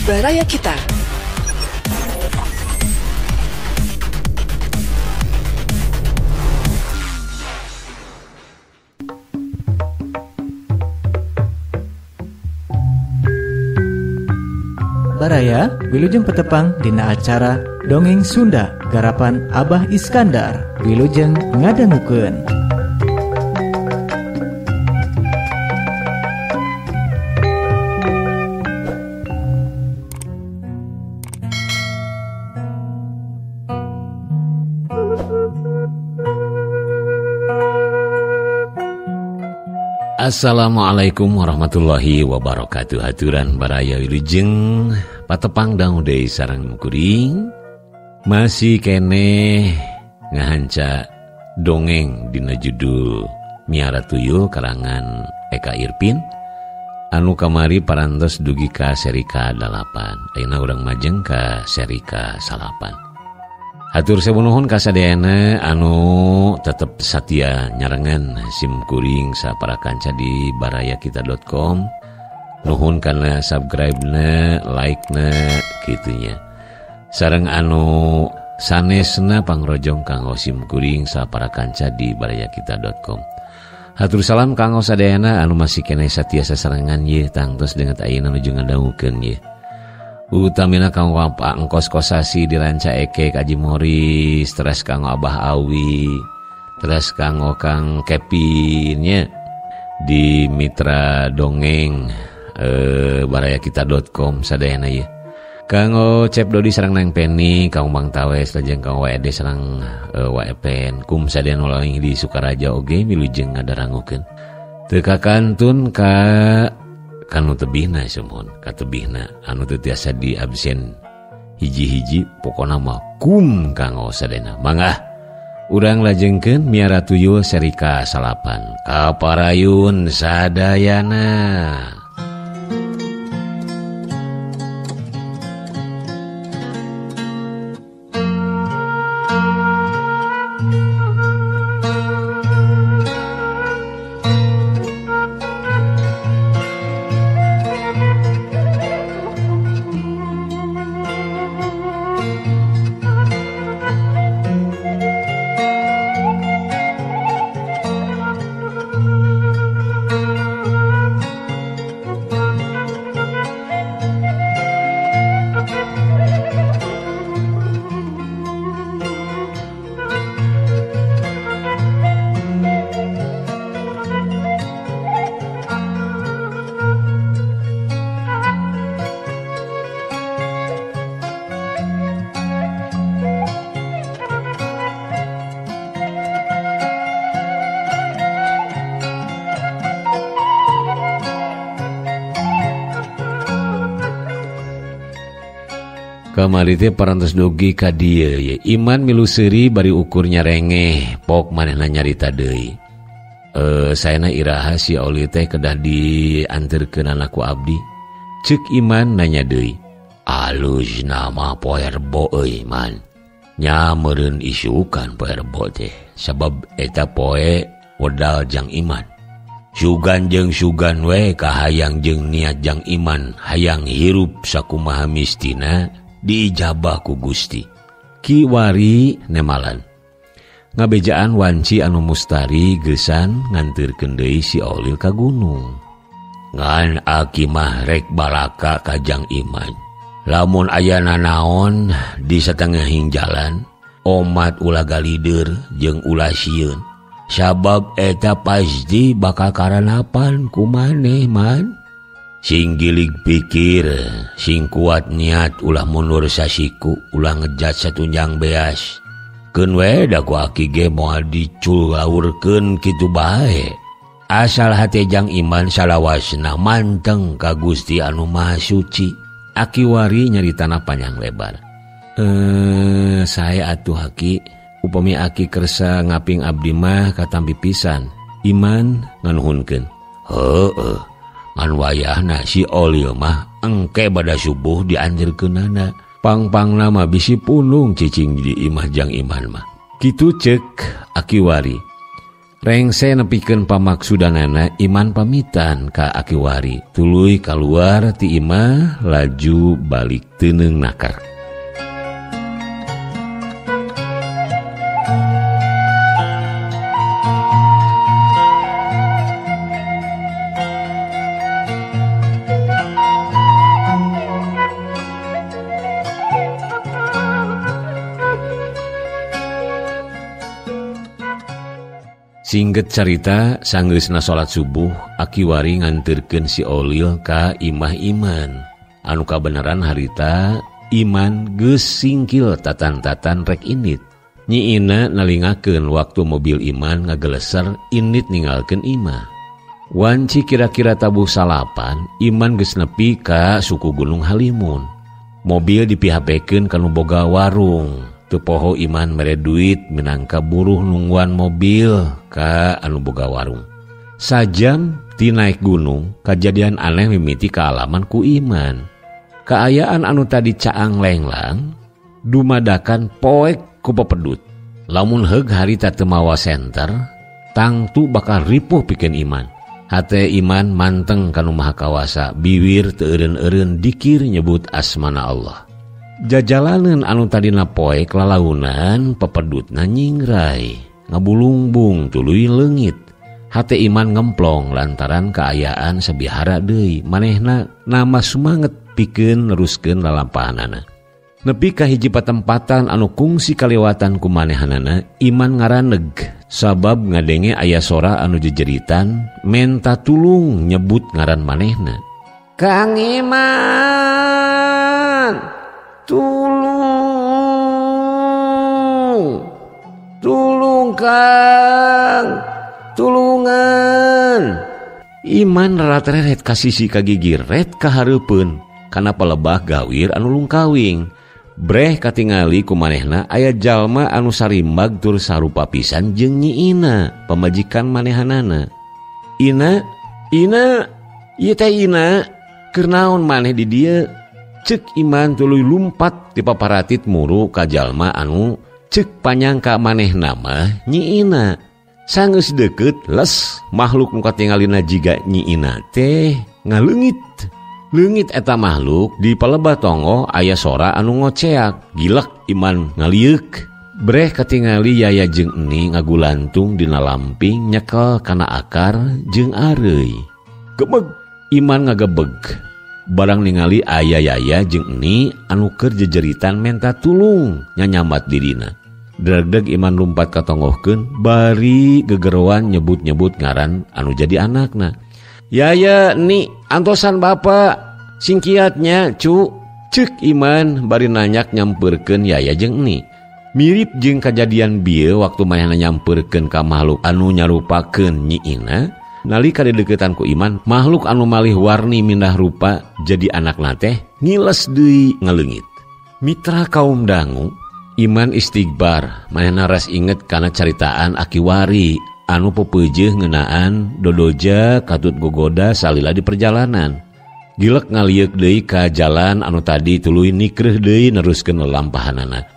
Baraya Kita. Baraya wilujeng petepang dina acara Dongeng Sunda garapan Abah Iskandar. Wilujeng ngadangukeun. Assalamualaikum warahmatullahi wabarakatuh. Haturan baraya wilujeng patepang daun deui sareng kuring masih kene ngahanca dongeng dina judul Miara Tuyul karangan Eka Irpin anu kamari parantos dugi ka seri ka-8. Ayeuna urang majeng ka seri ka-8. Hatur sebunuhun kasadayana anu tetep satia nyarengan sim kuring sapara kanca di barayakita.com. Nuhun kana subscribe-na, like-na kitunya. Sareng anu sanesna pangrojong kanggo sim kuring sapara kanca di barayakita.com. Hatur salam kanggo sadayana anu masih kene satia sasarengan ye tangtos dengan ayeuna nuju ngadangukeun ye. Utamina kang wampa engkos-kosasi di Ranca Eke Kaji Moris, terus kang Abah Awi, terus kang Kepinnya di Mitra Dongeng barayakita.com sadayana ya. Kanggo Cep Dodi sareng Neng Penny, kang Bang Tawes lajeng kang WD sareng WEPN kum sadayana ulang di Sukaraja oge milujeng ngadarangukeun. Teu kakantun ka kanu tebihna semun katebihna anu teu tiasa di absen hiji-hiji pokona mah kum kanggo sadayana. Mangga urang lajengkeun Miara Tuyul seri ka-8 kaparayun sadayana. Kamari teh parantos dogi ka dieu ye. Iman milu seuri bari ukurnya rengeh, pok manehna nyarita deui. Saena iraha si Auli teh kedah dianterkeun anakku abdi. Ceuk Iman nanya deui. Alus nama Poerbo euy man. Nya meureun isukan Poerbo teh. Sabab eta poe wedal jang Iman. Sugan jeung sugan we kahayang jeung niat jang Iman hayang hirup sakumaha mistina diijabah ku Gusti. Ki wari nemalan ngabejaan wanci anu mustari geusan nganterkeun deui si Aulil ka gunung. Ngan aki mah rek balaka ka jang Iman. Lamun aya nanaon di satengahing jalan, omat ulah galideur jeung ulah sieun. Sabab eta pasti bakal karanapan ku maneh man. Sing gilig pikir, sing kuat niat ulah mundur sasiku, ulah ngejat satunjang beas. Keun we da ku aki ge moal dicul laurkeun kitu bae. Asal hate jang Iman salawasna manteng ka Gusti anu Maha Suci. Aki wari nyaritana panjang lebar. Saya atuh aki, upami aki kersa ngaping abdi mah katampi pisan. Iman nganuhunkeun. Heueuh. Ngan wayahna si Aulil mah engke bada subuh dianjeurkeunana. Pang-pangna mah bisi punung cicing di imah jang Iman mah. Kitu ceuk aki wari. Rengse nepikeun pamaksudanana Iman pamitan ka Akiwari. Tuluy kaluar ti imah laju balik teuneng nakar. Singget carita sanggeusna salat subuh Akiwari nganterkeun si Olil ka imah Iman. Anu kabeneran harita Iman geus singkil tatan-tatan rek init. Nyi Ina nalingakeun waktu mobil Iman ngageleser init ninggalkeun imah. Wanci kira-kira tabuh salapan Iman geus nepi ka suku Gunung Halimun. Mobil dipihapekeun kanu boga warung. Teu poho Iman mere duit minangka buruh nungguan mobil ka anu boga warung. Sajam ti naik gunung kajadian aneh mimiti kaalaman ku Iman. Kaayaan anu tadi caang lenglang dumadakan poek ku pepedut. Lamun heug harita teu mawa senter tangtu bakal ripuh pikeun Iman. Hate Iman manteng kanu Maha Kawasa, bibir teu eureun-eureun dikir nyebut asmana Allah. Jajalaneun anu tadina poek lalaunan pepedutna nyingrai ngabulungbung tuluy leungit. Hate Iman ngemplong lantaran kaayaan sabihara deui. Manehna nama sumanget pikeun neruskeun lalampahanana. Nepi ka hiji patempatan anu kungsi kalewatan ku manehanana, Iman ngaraneg sabab ngadenge aya sora anu jejeritan menta tulung nyebut ngaran manehna. Kang Iman, Tulung Kang, tulungan. Iman rarat-reret kasisi kagigir ret kahareupeun kana palebah gawir anu lungkawing. Breh katingali ku manehna aya jalma anu sarimbag tur sarupa pisan jeung Nyi Ina, pamajikan manehanana. Ina, ieu teh Ina, keur naon maneh di dieu? Cek Iman tuluy lumpat ti paparatit muru ka jalma anu cek panyangka manehna mah Nyi Ina. Sanggeus deukeut les makhluk nu katingalina jiga Nyi Ina teh ngaleungit. Leungit eta makhluk di palebah tonggo aya sora anu ngoceak. Gilek Iman ngalieuk. Breh katingali yaya jeung eni ngagulantung dina lamping nyekel kana akar jeung areuy. Gebeg Iman ngagebeg. Barang ningali aya yaya jeung eni anu keur jejeritan menta tulung nyanyambat dirina. Deg-deg Iman lumpat katongohkeun bari gegerowan nyebut-nyebut ngaran anu jadi anakna. Yaya eni antosan bapa singkiatnya cu. Cek Iman bari nanyak nyampeurkeun yaya jeung eni. Mirip jeung kajadian bieu waktu manehna nyampeurkeun ka makhluk anu nyarupakeun Nyi Ina. Nalika dideukeutan ku Iman, makhluk anu malih warni mindah rupa jadi anakna teh ngiles deui ngaleungit. Mitra kaum dangu, Iman istighbar, manehna ras inget kana caritaan Akiwari anu pepeujeuh ngeunaan dodoja katut gogoda salila di perjalanan. Gilek ngalieuk deui ka jalan anu tadi tuluy nikreuh deui neruskeun lelampahanana.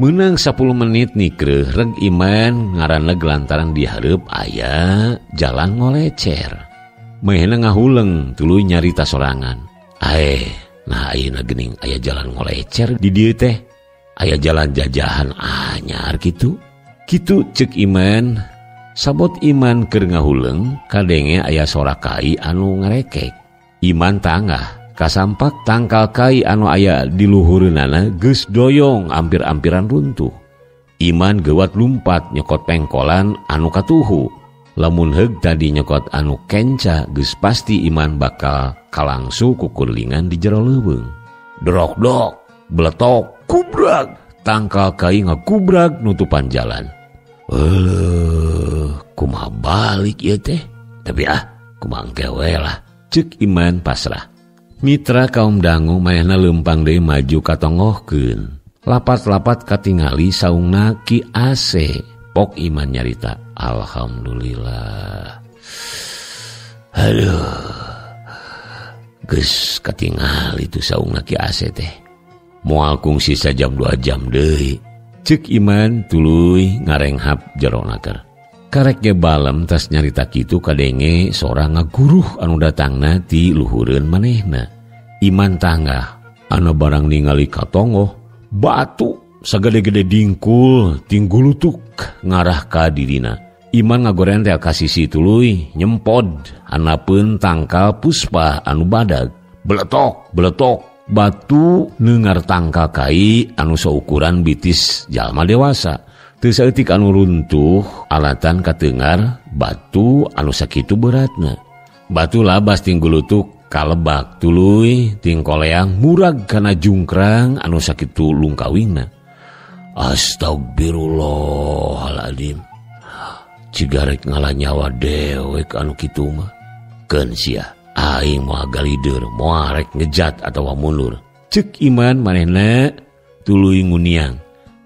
Meunang 10 menit nikreuh reg Iman ngaraneg lantaran di hareup aya jalan ngolecer. Mehna ngahuleng tuluy nyarita sorangan. Nah ayeuna geuning aya jalan ngolecer di dieu teh. Aya jalan jajahan anyar kitu. Kitu cek Iman. Sabot Iman keur ngahuleng kadenge aya sora kai anu ngarekek. Iman tangah kasampak tangkal kai anu aya di luhureunana geus doyong ampir-ampiran runtuh. Iman geuwat lumpat nyokot pengkolan anu katuhu. Lamun heug tadi nyokot anu kenca geus pasti Iman bakal kalangsu kukurlingan di jero leuweung. Drok-dok, bletok, kubrag. Tangkal kai ngakubrag nutupan jalan. Kumaha balik ieu teh? Tapi kumaha engke we lah. Cek Iman pasrah. Mitra kaum dangu manehna leumpang deui maju katongohkeun. Lapat-lapat katingali saungna Ki Ase. Pok Iman nyarita, alhamdulillah. Aduh. Geus katingali tu saungna Ki Ase teh. Moal kungsi sajam 2 jam deui. Cek Iman tuluy ngarenghap jero nakar. Karek ge balem tas nyarita kitu kadenge seorang ngaguruh anu datangna ti luhureun manehna. Iman tanggah anu barang ningali katongoh batu sagede-gede dingkul tinggulutuk ngarah ka dirina. Iman ngagorentel ka sisi tuluy nyempod hanapeun tangkal puspa anu badag. Beletok batu neungar tangkal kai anu saukuran bitis jalma dewasa. Teu saeutik anu runtuh alatan kateungar batu anu sakitu beratna. Batu labas tinggulutuk kalebak tuluy ting koleang murag kana jungkrang anu sakitu lungkawingna. Astagfirullahaladzim. Cigarek ngalah nyawa dewek anu kitu mah. Keun sia aing moal galideur moal rek ngejat atawa mundur. Ceuk Iman manehna tuluy nguniang.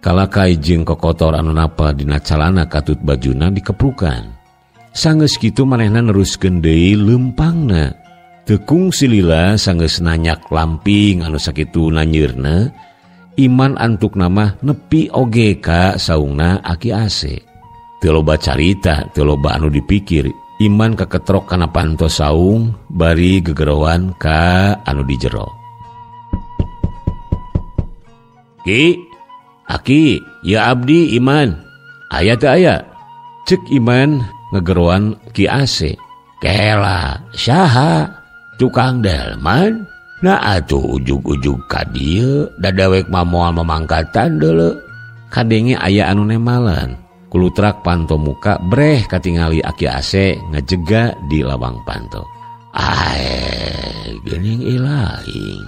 Kalakai jeung kokotor anu napa dina calana katut bajuna dikeprukan. Sanggeus kitu manehna neruskeun deui leumpangna. Teu kungsi lila sanggeus nanyak lamping anu sakitu nanyeurna. Iman antuk nama nepi oge ka saungna Aki Ase. Teu loba carita, teu loba anu dipikir. Iman kaketrok kana pantos saung bari gegerowan ka anu di jero. Ki Aki, ya abdi Iman. Aya teu aya? Ceuk Iman ngegerowan Ki Ase. Kela, saha? Tukang delman? Nah atuh ujug-ujug ka dieu dadawek mamoal memangkatan deuleu. Kadenge aya anu nemalan. Kulutrak panto muka breh katingali Aki Ase ngejega di lawang panto. Ae, geuning ilaing.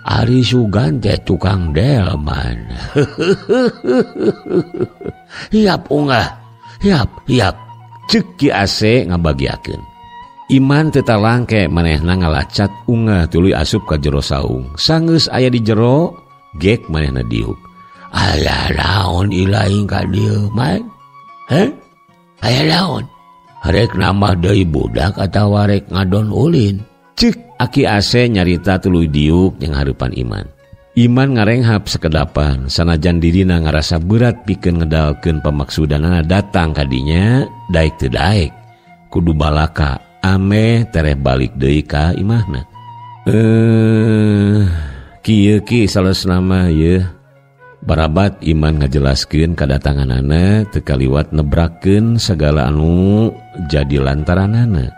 Ari Sugan teh tukang delman. Hiap unggah. Hiap. Ceuk Ki Ase ngabagiakeun. Iman teu talangke manehna ngalacat unggah tuluy asup ka jero saung. Sanggeus aya di jero, gek manehna diuk. Aya naon ilaing ka dieu, Man? Heh? Aya naon? Rek nambah deui budak atawa rek ngadon ulin? Ceuk Aki Ase nyarita tuluy diuk yang hareupan Iman. Iman ngarenghap sekedapan sanajan dirina ngarasa berat pikeun ngedalkeun pamaksudanana datang kadinya daek teu daek. Kudu balaka ame tereh balik deui ka imahna. Kieu ki salesna mah yeuh. Barabat Iman ngajelaskeun kadatanganana teu kaliwat nebrakeun sagala anu jadi lantaranana.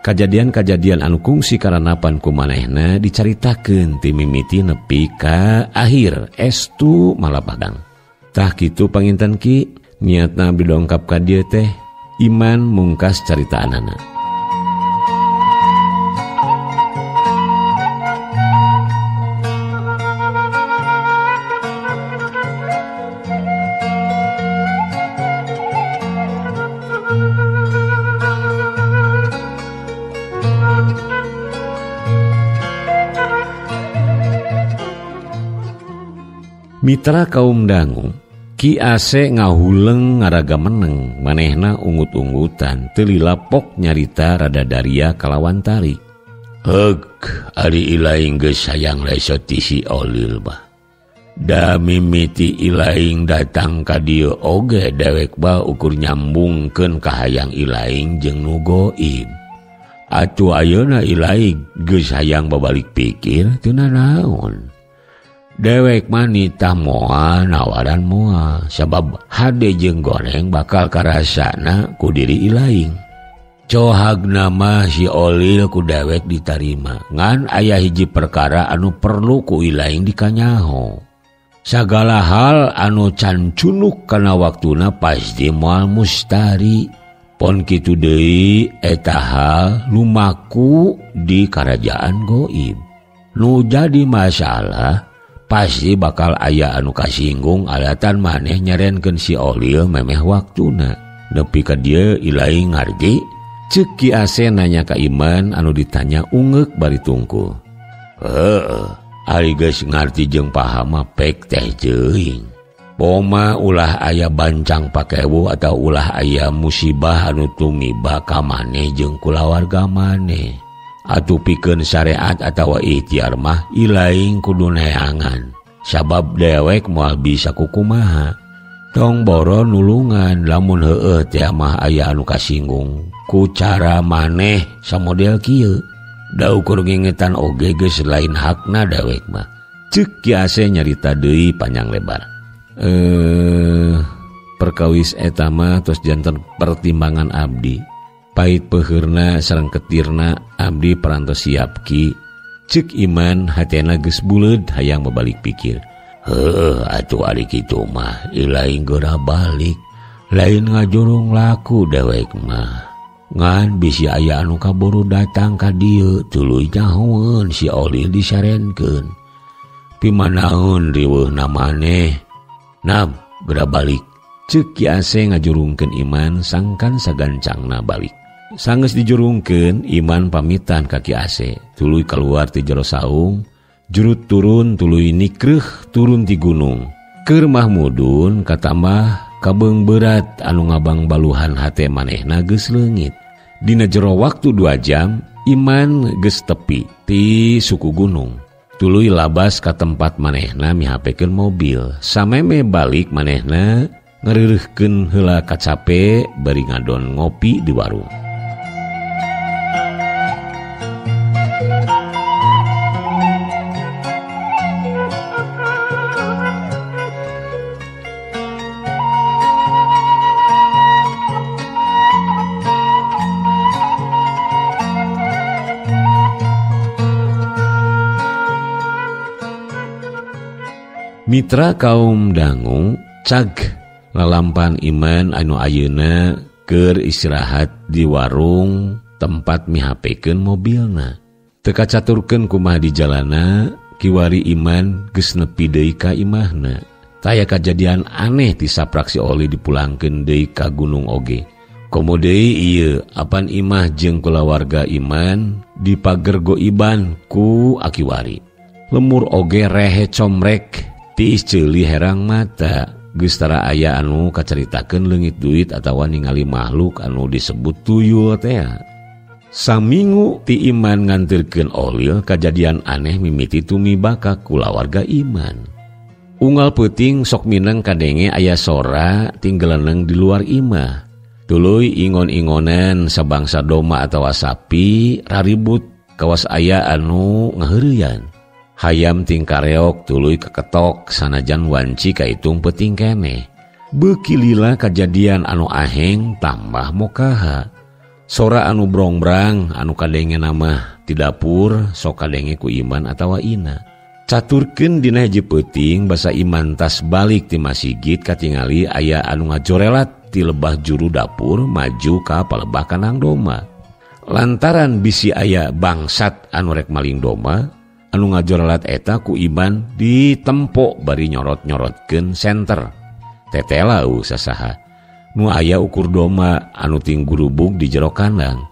Kajadian-kajadian anu kungsi karanapan ku manehna dicaritakeun ti mimiti nepi ka akhir estu malapadang. Tah kitu panginten Ki, niatna abdi dongkap ka dieu teh. Iman mungkas caritaanana. Mitra kaum dangu, Ki Ase ngahuleng ngaraga meneng, manehna ungut-ungutan, teu lila pok nyarita rada daria kalawan tari. Heug, ari ilaing geus sayang lesot ti si Olil bah. Da mimiti ilaing datang ka dieu oge dewek bah ukur nyambungkeun ka hayang ilaing jeung nu goib. Atuh ayeuna ilaing geus hayang babalik pikir teu nanaon. Dewek manita moal nawaran moal sabab hade jeung goreng bakal karasana ku diri ilaing. Cohagna mah si Olil ku dewek ditarima ngan aya hiji perkara anu perlu ku ilaing dikanyaho. Sagala hal anu can cunuk kana waktuna pasti moal mustari. Pon kitu deui eta hal lumaku di karajaan goib. Nu jadi masalah pasti bakal aya anu kasinggung alatan maneh nyarenkeun si Olil memeh waktuna. Nepi ka dieu ilaing ngargi, ceuk Ki Ase nanya ka Iman anu ditanya ungeuk bari tungkul. Ari geus ngarti jeung paham mah pek teh ceuing. Poma ulah aya bancang pakewu atau ulah aya musibah anu tumiba ka maneh jeung kulawarga maneh. Atuh pikeun syariat atawa ikhtiar mah ilaing kudu neangan sabab dewek moal bisa kukumaha. tong boro nulungan lamun heueuh teh mah aya anu kasinggung ku cara maneh samodel kieu. Da ukur ngingetan oge geus lain hakna dawek mah. Ceuk Ki Ase nyarita deui panjang lebar. Perkawis eta mah tos janten pertimbangan abdi. Pait peheurna sareng ketirna abdi parantos siap Ki. Ceuk Iman hatena geus buleud hayang babalik pikir. Heuh atuh ari kitu mah ilaing geura balik. Lain ngajurung laku dewek mah. Ngan bisi aya anu kaburu datang ka dieu tuluy nyahoeun si Olil disarenkeun. Pimanaon riweuhna maneh? Nam, geura balik. Ceuk Ki Ase ngajurungkeun Iman sangkan sagancangna balik. Sanggeus dijurungkeun Iman pamitan ka Ki Ase, tuluy kaluar ti jero saung, jurut turun tuluy nikreuh turun ti gunung. Keur mah mudun katambah kabeung berat anu ngabang baluhan hate manehna geus leungit. Dina jero waktu 2 jam Iman geus tepi ti suku gunung. Tuluy labas ka tempat manehna mihapekeun mobil. Sameme balik manehna ngereureuhkeun heula kacape bari ngadon ngopi di warung. Mitra kaum dangu cag lalampan Iman anu ayeuna keur istirahat di warung tempat mihapekeun mobilna. Teu kacaturkeun kumaha di jalana kiwari Iman geus nepi deui ka imahna. Taya kajadian aneh ti saprak si Oli dipulangkeun deui ka gunung oge. Komo deui ieu apan imah jeung kulawarga Iman dipagergoiban ku akiwari. Lemur oge rehe comrek tiis ceuli herang mata geus tara aya anu kacaritakeun leungit duit atawa ningali makhluk anu disebut tuyul teh. Saminggu ti Iman nganterkeun Olil kajadian aneh mimiti tumiba ka kulawarga Iman. Unggal peuting sok mineng kadenge aya sora tinggaleneng di luar imah. Tuluy ingon-ingonan sabangsa doma atawa sapi raribut kawas aya anu ngaheureuyan. Hayam tingkareok tuluy keketok sanajan wanci kaitung peuting keneh. Beuki lila kajadian anu aheng tambah mokaha. Sora anu brongbrang anu kadenge mah ti dapur sok kadenge ku Iman atawa Ina. Caturkeun dina hiji peuting basa Iman tas balik ti masjid katingali aya anu ngajorelat ti lebah juru dapur maju ka palebah kanang doma. Lantaran bisi aya bangsat anu rek maling doma, anu ngajorelat eta ku Iman ditempo bari nyorot-nyorotkeun senter. Tetelau sasaha. Nu aya ukur doma anu ting gurubug di jero kandang.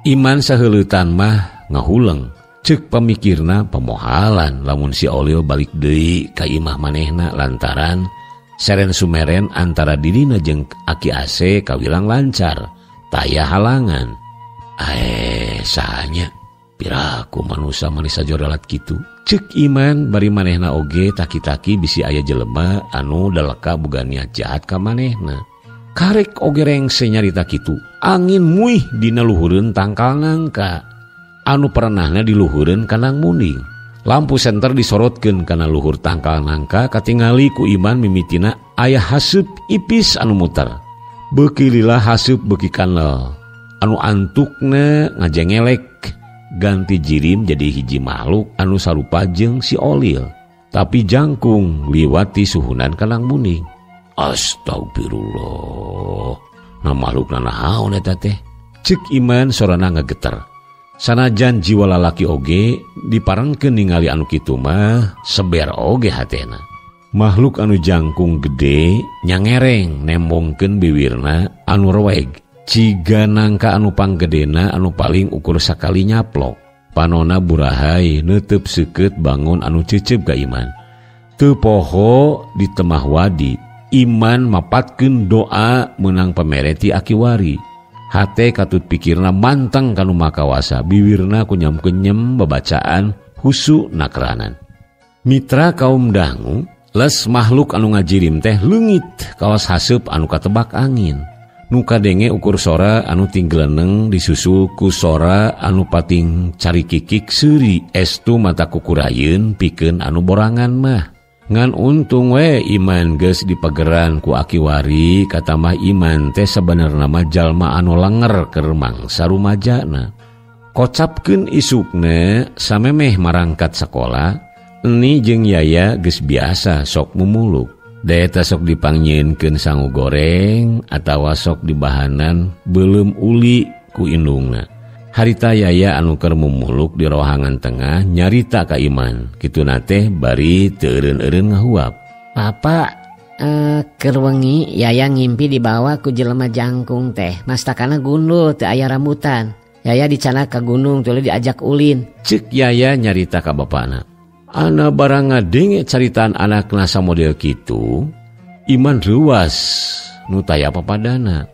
Iman saheuleutan mah ngahuleng. Ceuk pamikirna pemohalan lamun si Olil balik deui ka imah manehna lantaran seren sumeren antara dirina jeung Aki Ase kawilang lancar, taya halangan. Sahanya piraku manusia manisa jorelat kitu. Ceuk Iman bari manehna oge taki-taki bisi aya jelema anu daleka boga niat jahat ka manehna. Karek oge rengse nyarita kitu, angin muih dina luhureun tangkal nangka. Anu perenahna di luhureun kanang munding. Lampu senter disorotkeun kana luhur tangkal nangka katingali ku Iman mimitina aya haseup ipis anu muter. Beuki lila haseup beuki kanel. Anu antukna ngajengelek ganti jirim jadi hiji makhluk anu sarupa jeung si Olil. Tapi jangkung liwat ti suhunan kanang munding. Astagfirullah. Nah makhluk naon eta teh? Ceuk Iman sorana ngageter. Sanajan jiwa lalaki oge diparengkeun ningali anu kitu mah seber oge hatena. Makhluk anu jangkung gede nyangereng nembongkeun bibirna anu reweg. Ciga nangka anu panggedena anu paling ukur sakali nyaplok. Panona burahay neuteub seukeut bangun anu ceuceup ka Iman. Teu poho di temah wadi. Iman mapatkeun doa meunang pamere ti akiwari. Hate katut pikirna manteng kanu makawasa, bibirna kunyam-kunyem babacaan husu nakeranan. Mitra kaum dangu Les makhluk anu ngajirim teh leungit kawas haseup anu katebak angin. Nu kadenge ukur sora anu tinggeleneng disusul ku sora anu pating cari kikik seuri estu mata kukurayeun pikeun anu borangan mah. Ngan untung we iman geus dipageran ku Akiwari kata mah iman teh sabenerna mah jalma anu lenger keur mangsa rumajana. Kocapkeun isukna samemeh marangkat sakola, eni jeung Yaya geus biasa sok mumuluk. Daeta sok dipangnyeunkeun sangu goreng atawa sok dibahanan beuleum uli ku indungna. Harita Yaya anu keur mumuluk di rohangan tengah nyarita ka Iman. Kituna teh bari teu eureun-eureun ngahuap. Papa, keur wengi Yaya ngimpi dibawa ku jelema jangkung teh. Mastakana gundul teu aya rambutan. Yaya dicana ka gunung tuluy diajak ulin. Ceuk Yaya nyarita ka bapana. Ana barang ngadenge caritaan anakna samodel kitu, Iman reuwas nu taya papadana.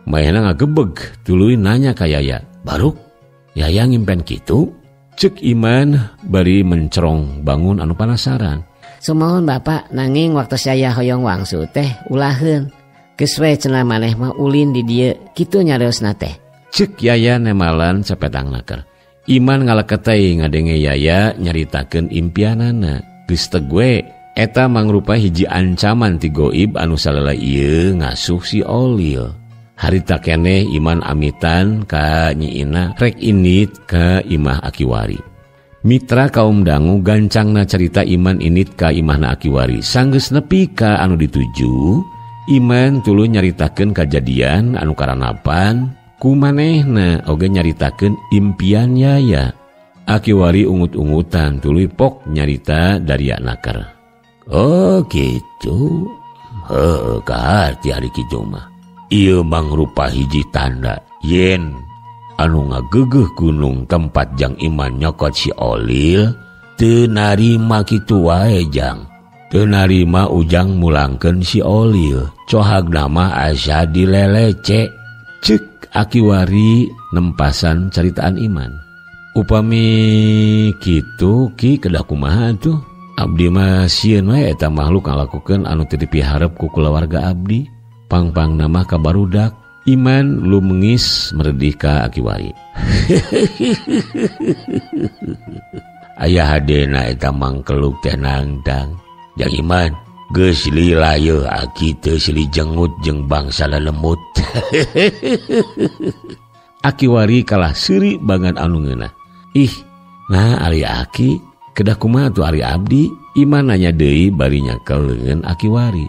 Maehna ngagebeg tuluy nanya ka Yaya, "Baruk, Yaya ngimpen kitu?" Ceuk Iman bari mencerong bangun anu penasaran. Sumohon Bapak, nanging waktu saya hoyong wangsu teh ulaheun. Geus we cenah maneh mah ulin di dieu, kitu nyareosna teh. Ceuk Yaya nemalan sapetangna keur. Iman ngaleketei ngadenge Yaya nyaritakeun impianana. Geus teu we eta mangrupa hiji ancaman ti goib anu salela ieu ngasuh si Olil. Harita keneh Iman amitan ka nyiina rek init ka imah Akiwari. Mitra kaum dangu gancangna cerita Iman init ka imahna Akiwari. Sanggeus nepi ka anu dituju, Iman tuluy nyaritakeun kajadian anu karanapan. Kumanehna oge nyaritakeun impian Yaya. Akiwari ungut-ungutan tuluy pok nyarita dari naker. Oh gitu. Heuh kaharti ari kitu mah. Ieu mangrupa hiji tanda yen anu ngageugeuh gunung tempat jang Iman nyokot si Olil teu narima kitu wae jang. Teu narima ujang mulangkeun si Olil. Cohagna mah asa dilelece. Ceuk Akiwari nempasan caritaan Iman. Upami kitu ki kedah kumaha tuh? Abdi mah sieun we eta makhluk ngalakukeun anu teu dipiharep ku kulawarga abdi. Pang-pang nama ka barudak. Iman lumengis meredih ka Akiwari. Aya hadena eta mangkeluk teh nangtang. Jang Iman, geus lila yeuh aki teu silih jengut jeung bangsa lelemut. Akiwari kalah seuri banget anu ngeunah. Ih, nah ari aki kedah kumaha tuh ari abdi? Iman nanya deui bari nyakel leungeun Akiwari.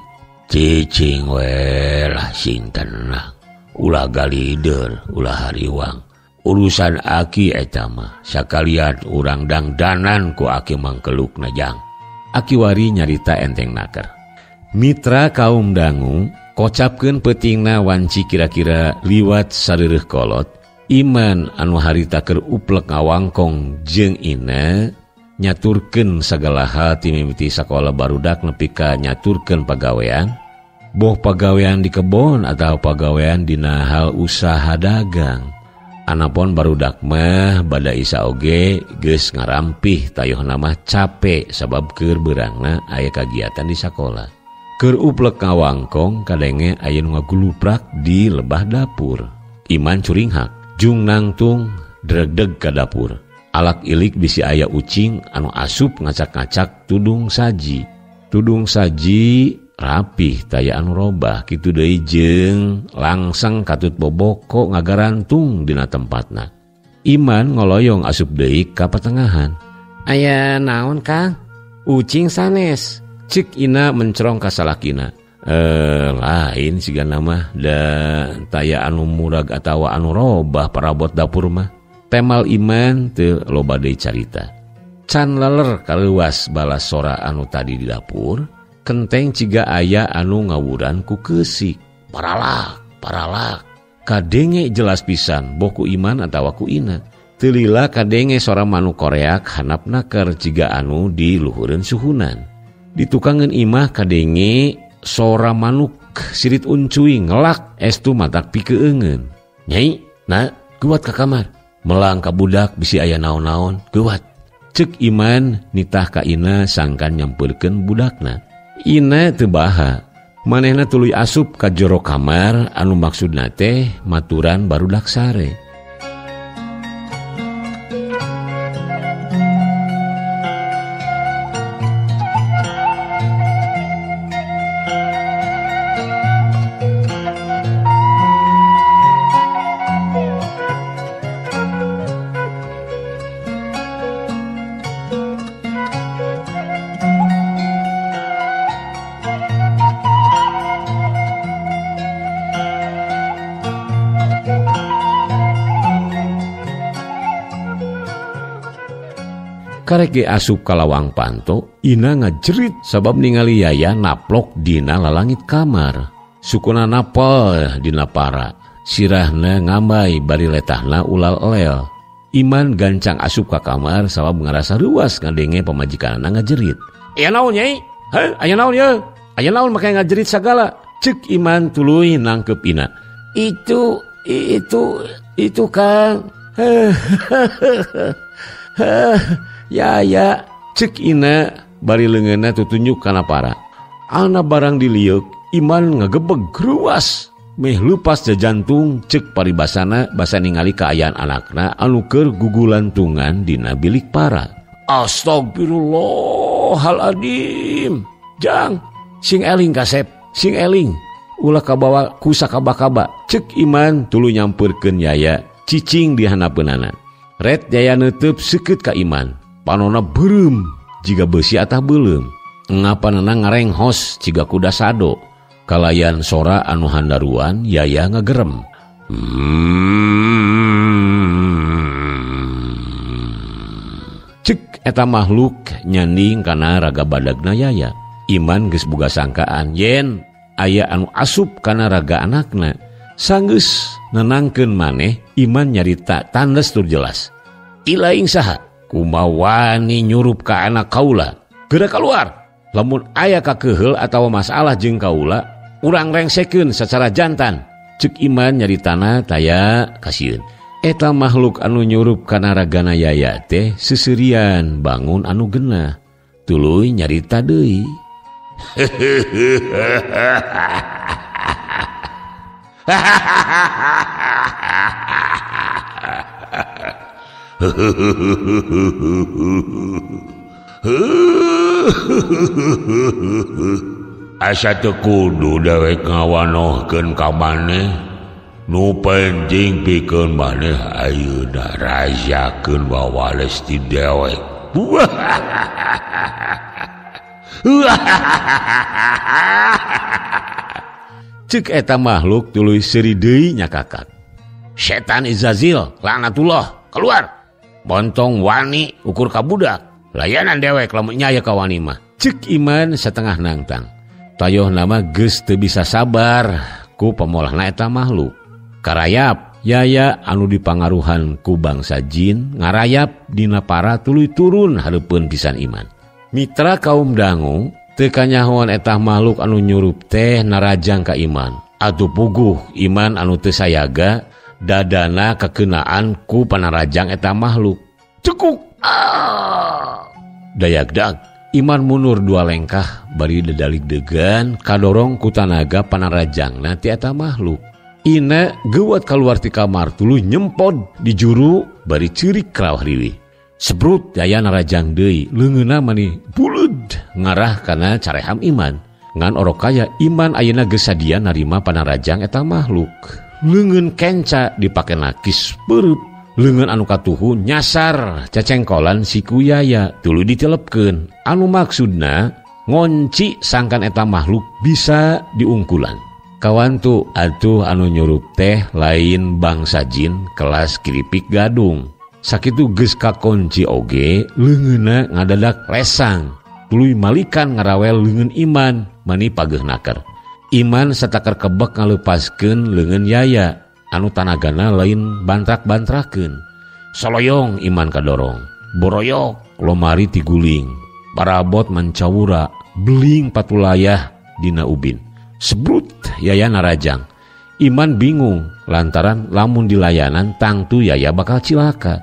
Cicing we lah sintenna. Ulah galideur, ulah hariwang. Urusan aki eta mah sakalian urang dangdanan ku aki mangkelukna jang. Akiwari nyarita enteng naker. Mitra kaum dangu kocapkeun peutingna wanci kira-kira liwat sareureuk kolot. Iman anu harita keur uplek ngawangkong jeung ina nyaturkeun sagala hal ti mimiti sakola barudak nepi ka nyaturkeun pagawean, boh pagawean di kebon atau pagawean dina hal usaha dagang. Anapun barudak mah bada isa oge geus ngarampih tayohna mah capek sabab keur beurangna aya kagiatan di sakola. Keur uplek ngawangkong kadenge aya nu ngaguluprak di lebah dapur. Iman curinghak jung nangtung dregdeg ka dapur. Alak ilik bisi aya ucing anu asup ngacak-ngacak tudung saji. Tudung saji rapih taya anu robah kitu deui jeung langsang katut boboko ngagarantung dina tempatna. Iman ngoloyong asup deui ka patengahan. Aya naon Kang? Ucing sanes. Cik ina mencerong ka salakina. Lain sigana mah da taya anu murag atawa anu robah parabot dapur mah. Temal Iman teu loba deui carita. Can leler kaleuwas balas sora anu tadi di dapur. Kenteng ciga aya anu ngawuran ku keusik. Paralak, paralak. Kadenge jelas pisan boh ku Iman atawa ku ina. Teu lila kadenge sora manuk koreak handapna keur ciga anu di luhureun suhunan. Ditukangeun imah kadenge sora manuk sirit uncuy ngelak estu matak pikeungeun. Nyai, na kuat ka kamar. Melang ka budak bisi aya naon-naon, kuat. Ceuk Iman nitah ka ina sangkan nyampeurkeun budakna. Ina teu baha. Manehna tuluy asup ka jero kamar anu maksudna teh maturan barudak sare. Karek ge asup ka lawang panto, Ina ngajerit sabab ningali Yaya naplok dina lalangit kamar. Sukuna napal dina para, sirahna ngambai bari letahna ulal elel. Iman gancang asup ka kamar sabab ngarasa ruas ngadenge pamajikanna ngajerit. Aya naon nyai? Heh, aya naon ye? Aya naon make ngajerit sagala? Ceuk Iman tuluy nangkep Ina. Itu Kang. Ya, cek Ina bari leungeunna tutunjuk kana para. Ana barang diliuk, Iman ngagebeg gruas. Meh leupas jajantung cek paribasana basa ningali kaayaan anakna anu keur gugulantungan dina bilik para. Astagfirullahaladzim. Jang, sing eling kasep, sing eling. Ulah kabawa ku sakaba-kaba. Cek Iman tuluy nyampeurkeun Yaya cicing di hanapeunana. Red Yaya neuteub seukeut ka Iman. Panona beureum jiga beusi atah beulem. Ngapanana ngarenghos ciga kuda sado. Kalayan sora anu handaruan Yaya ngagerem. Cek eta makhluk nyanding kana raga badagna Yaya. Iman geus boga sangkaan yen aya anu asup kana raga anakna. Sanggeus nenangkeun maneh Iman nyarita tandes tur jelas. Ilaing saha? Kumawani nyurup ka anak kaula. Geura keluar. Lamun aya kakeheul atawa masalah jeung kaula, urang rengsekeun secara jantan. Ceuk Iman nyaritana taya kasieun. Eta makhluk anu nyurup kana ragana Yaya teh seserian bangun anu genah. Tuluy nyarita deui. Asa teu kudu dewek ngawanohkeun ka maneh. Nu penting pikeun maneh ayeuna rajakeun wawales ti dewek. Ceuk eta makhluk tuluy seuri deui nyakakak. Setan Izazil, laknatullah, keluar. Bontong wani ukur ka budak. Layanan dewek lamun nyaya ka wani mah. Ceuk Iman satengah nangtang. Tayoh nama geus teu bisa sabar ku pamolahna eta makhluk. Karayap Yaya anu dipangaruhan ku bangsa jin ngarayap dina para tuluy turun hareupeun pisan Iman. Mitra kaum dangu teu kanyahoan eta makhluk anu nyurup teh narajang ka Iman. Atuh puguh Iman anu teu sayaga dadana kekenaan ku panarajang eta makhluk. Cekuk. Dayagdag Iman mundur 2 lengkah bari dedalik degan kadorong ku tanaga panarajangna ti eta makhluk. Ina geuwat kaluar ti kamar tuluy nyempod di juru bari ceurik krawah riwih. Sebrut Yaya narajang deui leungeunna mani bulud ngarah kana careham Iman. Ngan orok kaya Iman ayeuna geus sadia narima panarajang eta makhluk. Leungeun kenca dipake nakis peurup. Leungeun anu katuhu nyasar cacengkolan si ku Yaya tuluy ditelepkeun. Anu maksudna ngonci sangkan eta makhluk bisa diungkulan. Kawantu atuh anu nyurup teh lain bangsa jin kelas kiripik gadung. Sakitu geus kakonci oge leungeunna ngadadak lesang. Tuluy malikan ngarawel leungeun Iman mani pageuhnaker. Iman satakar kebek ngaleupaskeun leungeun Yaya anu tanagana lain bantrak-bantrakeun. Soloyong Iman kadorong, boroyok lomari tiguling, parabot mancawura, beling patulayah dina ubin. Sebrut Yaya narajang. Iman bingung lantaran lamun dilayanan tangtu Yaya bakal cilaka.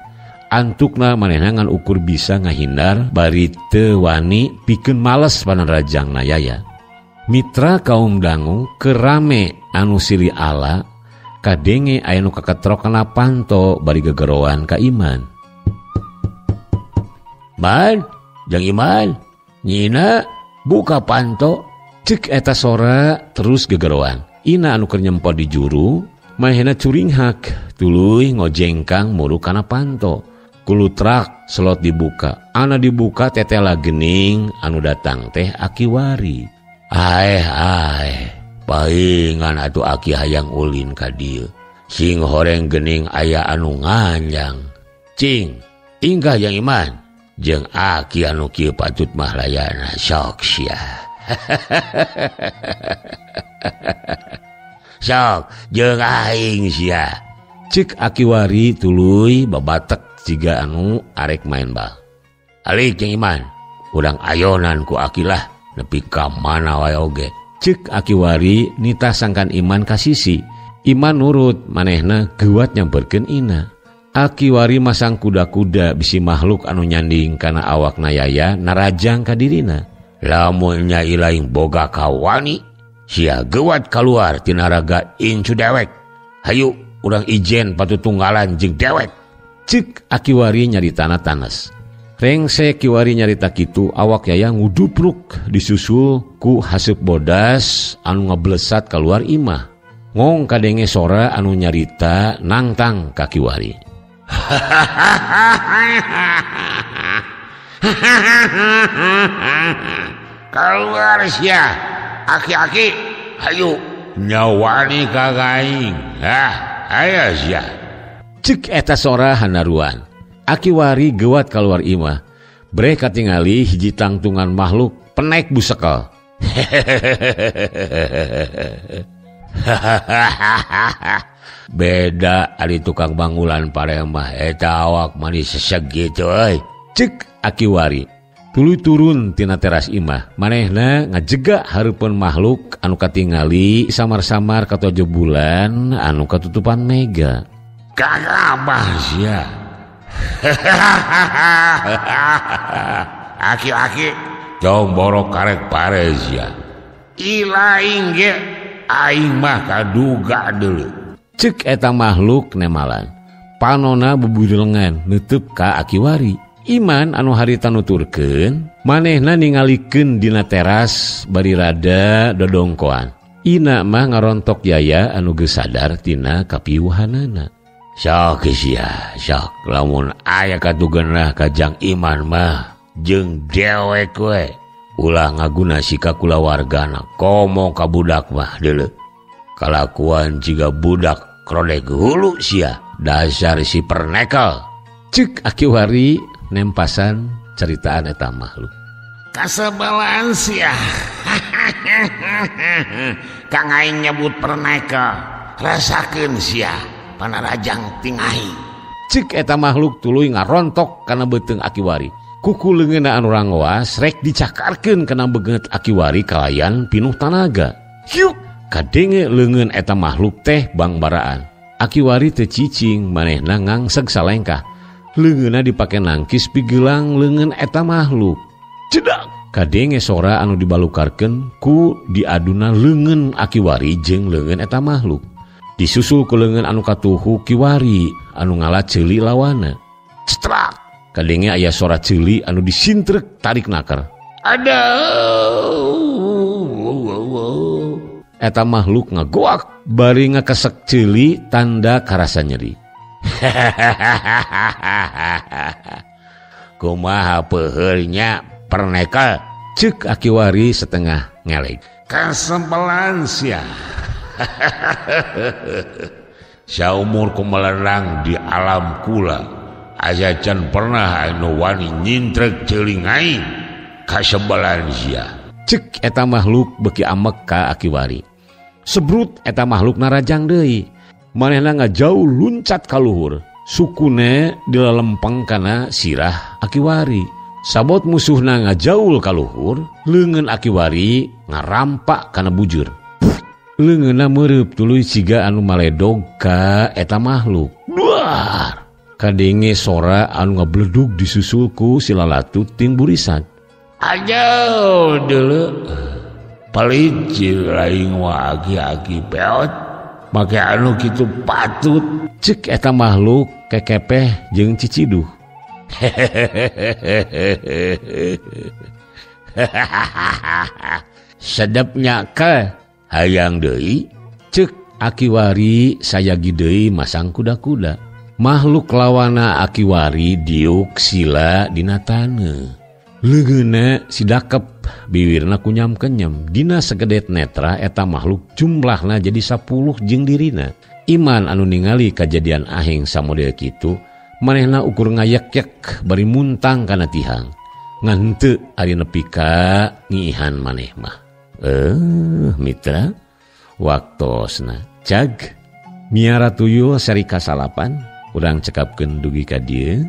antukna manehna ngan ukur bisa ngahindar bari teu wani pikeun males panan rajangna yaya. Mitra kaum dangu kerame anu siri ala kadenge aya nu kaketrok kana panto bari gegeroan ka Iman. Man, jang Iman, nyina buka panto. Cek eta sora terus gegeroan. Ina anu keur nyempot di juru, mahena curinghak tuluy ngojengkang muru kana panto. Kulutrak selot dibuka. Ana dibuka tetela gening anu datang teh Aki Wari. Paingan atuh Aki hayang ulin ka dieu. Sing horeng gening aya anu nganjang. Cing, tingkah yang Iman. Jeung Aki anu kieu patut mah layana sok sia. Sok jeung aing sia. Cek Aki Wari tuluy babatek jiga anu arek main bal. Alik jeung Iman, urang ayonan ku Aki lah nepi ka mana wae oge. Cek Aki Wari nitah sangkan Iman ka sisi. Iman nurut, manehna geuat nyamperkeun Ina. Aki Wari masang kuda-kuda bisi makhluk anu nyanding kana awakna yaya narajang ka dirina. Lamun nyai laing boga kawani, sia geuat kaluar tina raga incu dewek. Hayu urang ijen patutunggalan jeung dewek. Cik Aki Wari nyaritana tanes. Rengse Ki Wari nyarita kitu awak yaya ngudupruk disusul ku haseup bodas anu ngablesat kaluar imah. Ngong kadenge sora anu nyarita nangtang ka Ki Wari. Keluar sia aki-aki hayu nyawani kagaing aya sia. Cek eta sora hanaruan. Aki Wari geuat kaluar imah. Breh katingali hiji tangtungan makhluk penek busekel. Beda ari tukang bangulan paremah eta awak manis seseg gitu euy. Cek Aki Wari tuluy turun tina teras imah, manehna ngajegak hareupeun makhluk anu katingali samar-samar katojo bulan anu katutupan mega. Kagabah sia. Aki-aki jong borok karek pare sia. Ilaing ge aing mah kaduga deuleu. Cek eta makhluk nemalan. Panona bebudelengan neuteub ka Aki Wari. Iman anu harita nuturkeun, manehna ningalikeun dina teras bari rada dodongkoan. Ina mah ngarontok yaya anu geus sadar tina kapiuhanana. Sok sia, sok lamun aya katugenna ka Jang Iman mah jeung dewek we. Ulah ngaguna sika kulawargana komo ka budak mah deuleu. Kalakuan jiga budak krodek hulu sia, dasar si pernekel. Cek Aki Wari nempasan ceritaan eta makhluk. Kasebelan sia. Kang aing nyebut pernekel, rasakeun sia panarajang tingahi. Cek eta makhluk tuluy ngarontok kana beuteung Aki Wari. Kuku leungeunna anu rangoas rek dicakarkeun kana beungeut Aki Wari kalayan pinuh tanaga. Hyuk kadenge leungeun eta makhluk teh bangbaraan. Aki Wari teu cicing manehna ngangseg salengkah. Leungeunna dipake nangkis pigelang leungeun eta makhluk. Cedak kadenge sora anu dibalukarkeun ku diaduna leungeun Aki Wari jeung leungeun eta makhluk. Disusul ku leungeun anu katuhu Ki Wari anu ngala ceuli lawana. Cetrak kadenge aya sora ceuli anu disintrek tarik naker. Aduh. Eta makhluk ngagoak bari ngakesek ceuli tanda karasa nyeri. Kumaha peuheurnya pernekel? Cek Aki Wari setengah ngelek. Kasempelan sia. Saumur kumelerang di alam kula aya can pernah anu wani nyintrek ceuling aing. Kasempelan sia. Cek eta makhluk beki amek ka Aki Wari. Sebrut eta makhluk narajang deui. Manehna ngajauh luncat ka luhur. Sukune dilalempeng kana sirah Aki Wari. Sabot musuhna ngajaul ka luhur, leungeun Aki Wari ngarampak kana bujur. Leungeunna meureup tuluy siga anu maledog ka eta makhluk. Duar! kadenge sora anu ngabledug disusulku si lalatu ting burisan. Aja dulu palicil lain aki-aki peot make anu kitu patut. Cek eta makhluk kekepeh jeung ciciduh. Sedepnya ke hayang deui. Cek Akiwari sayagi deui masang kuda-kuda. Makhluk lawana Akiwari diuk sila dina taneuh. Leungeuna sidakep bibirna kunyam-kenyem. Dina segedet netra eta makhluk jumlahna jadi 10 jeung dirina. Iman anu ningali kajadian aheng samodel kitu, manehna ukur ngayek-yek bari muntang kana tihang. Ngan teu ari nepi ka ngihan maneh mah. Mitra, waktosna cag miara tuyul seri kasalapan urang cekapkeun dugi ka dieu.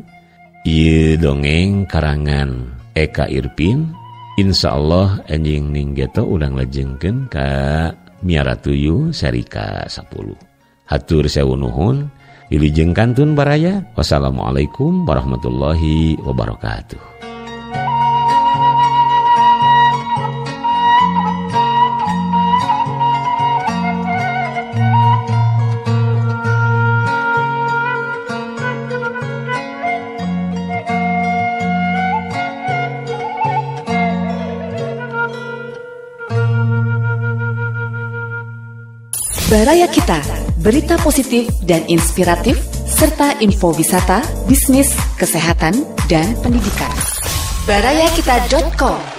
Ieu dongeng karangan Eka Irpin. Insyaallah enjing ninggeto urang lajengkeun ka miara tuyul seri ka-10. Hatur sewu nuhun, wilujeng kantun baraya. Wassalamualaikum warahmatullahi wabarakatuh. Baraya Kita, berita positif dan inspiratif, serta info wisata, bisnis, kesehatan, dan pendidikan. Barayakita.com